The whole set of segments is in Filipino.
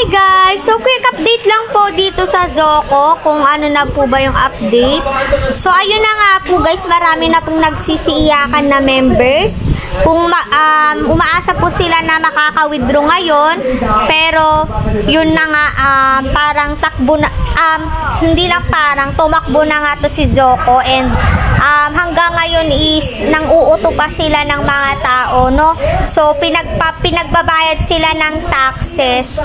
guys! So, quick update lang po dito sa Zoco kung ano na po ba yung update. So, ayun na nga po guys, marami na pong nagsisiiyakan na members. Kung umaasa po sila na makaka-withdraw ngayon, pero yun na nga, parang takbo na, hindi lang parang, tumakbo na nga to si Zoco and hanggang ngayon is nang uuto pa sila ng mga tao, no? So, pinagbabayad sila ng taxes.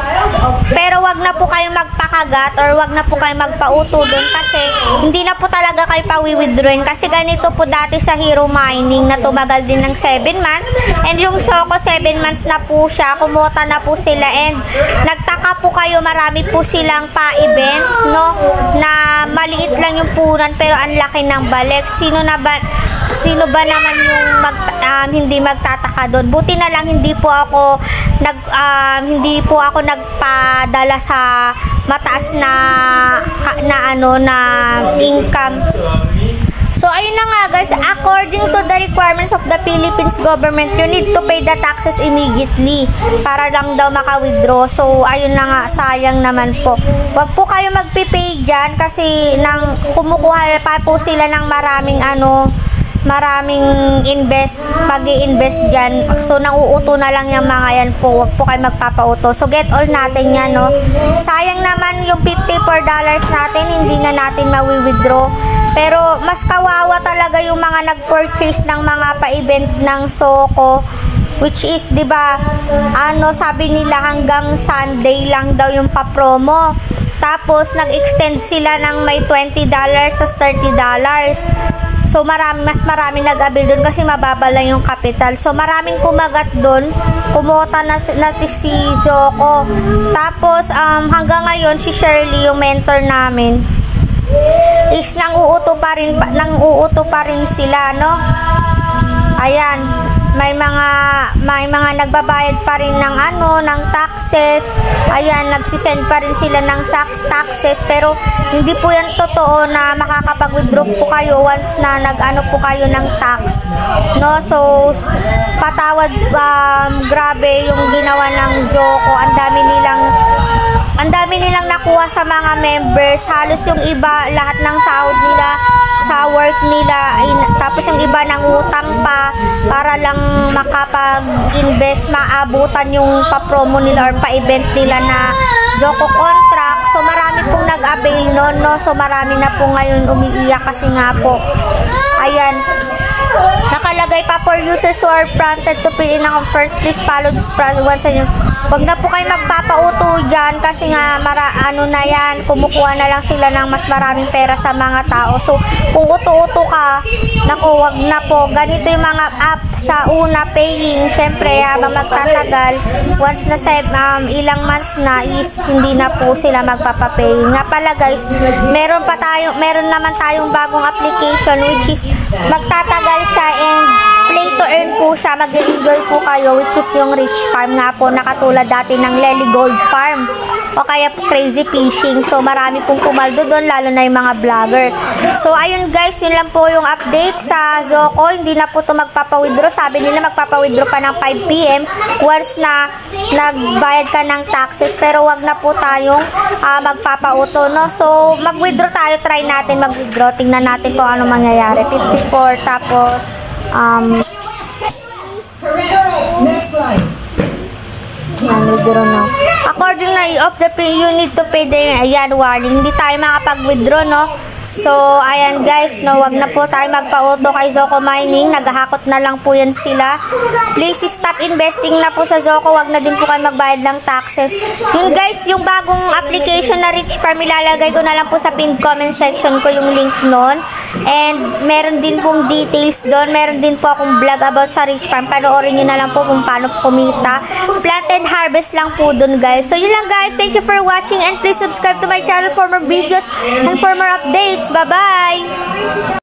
Pero wag na po kayo magpakagat or wag na po kayo magpauto doon kasi hindi na po talaga kayo pawi-withdrawin kasi ganito po dati sa Hero Mining na tumagal din ng 7 months and yung Zoco 7 months na po siya, kumota na po sila and nagtaka po kayo, marami po silang pa-event, no? Na maliit lang yung punan pero ang laki ng balik. Sino ba naman yung hindi magtataka doon? Buti na lang hindi po ako nagpadala sa mataas na income. So, ayun na nga guys, according to the requirements of the Philippines government, you need to pay the taxes immediately para lang daw maka-withdraw. So, ayun na nga, sayang naman po. Wag po kayo magpipay dyan kasi kumukuha pa po sila ng maraming pag-i-invest dyan. So, nauuto na lang yung mga yan po. Huwag po kayo magpapauto. So, get all natin yan, no? Sayang naman yung $54 natin, hindi na natin mawi-withdraw. Pero, mas kawawa talaga yung mga nag-purchase ng mga pa-event ng Zoco. Which is, di ba, sabi nila hanggang Sunday lang daw yung pa-promo. Tapos, nag-extend sila ng may $20 tas $30. So, mas marami nag-avail doon kasi mababa lang yung capital. So, maraming kumagat doon. Kumota na si Zoco. Tapos, hanggang ngayon, si Shirley, yung mentor namin, is nang uuto pa rin sila, no? Ayan. May mga nagbabayad pa rin ng taxes. Ayan, nagsisend pa rin sila ng taxes. Pero hindi po yan totoo na makakapag-withdraw po kayo once na po kayo ng tax. No? So, patawad, grabe yung ginawa ng Zoco. Ang dami nilang nakuha sa mga members. Halos yung iba, lahat ng sahod nila sa work nila, tapos yung iba nangutang pa para lang makapag-invest, maabutan yung pa-promo nila or pa-event nila na Zoco contract. So, marami pong nag-avail nun, no? So, marami na po ngayon umiiyak kasi nga po. Ayan. Nakalagay pa for users who are prompted to fill in ang first, please follow this process once again. Wag na po kayo magpapauto dyan kasi nga na yan, kumukuha na lang sila ng mas maraming pera sa mga tao. So, kung uto-uto ka, naku, wag na po. Ganito yung mga app sa una paying, syempre habang magtatagal, once na ilang months na is hindi na po sila magpapapay. Nga pala guys, meron naman tayong bagong application which is magtatagal siya and play to earn po siya, mag-enjoy po kayo, which is yung Rich Farm nga po, nakatulad dati ng Lely Gold Farm o kaya po Crazy Fishing. So, marami pong pumaldo doon, lalo na yung mga vlogger. So, ayun guys, yun lang po yung update sa Zoco. Hindi na po ito magpapawithdraw. Sabi nila magpapawithdraw pa ng 5 PM once na nagbayad ka ng taxes. Pero wag na po tayong magpapauto, no? So, mag-withdraw tayo. Try natin mag-withdraw. Tingnan natin kung ano mangyayari. 54, tapos next slide. withdraw na. According na of the pay, you need to pay the, ayan, warning. Hindi tayo makapag-withdraw, no? So, ayan guys, no, wag na po tayo magpa-auto kay Zoco Mining. Naghahakot na lang po yan sila. Please stop investing na po sa Zoco. Wag na din po kayo magbayad ng taxes. Yun guys, yung bagong application na Rich Farm, ilalagay ko na lang po sa pinned comment section ko yung link nun. And meron din pong details doon. Meron din po akong vlog about sa Rich Farm. Panoorin nyo na lang po kung paano kumita. Plant and harvest lang po doon guys. So, yun lang guys. Thank you for watching and please subscribe to my channel for more videos and for more updates. Bye-bye!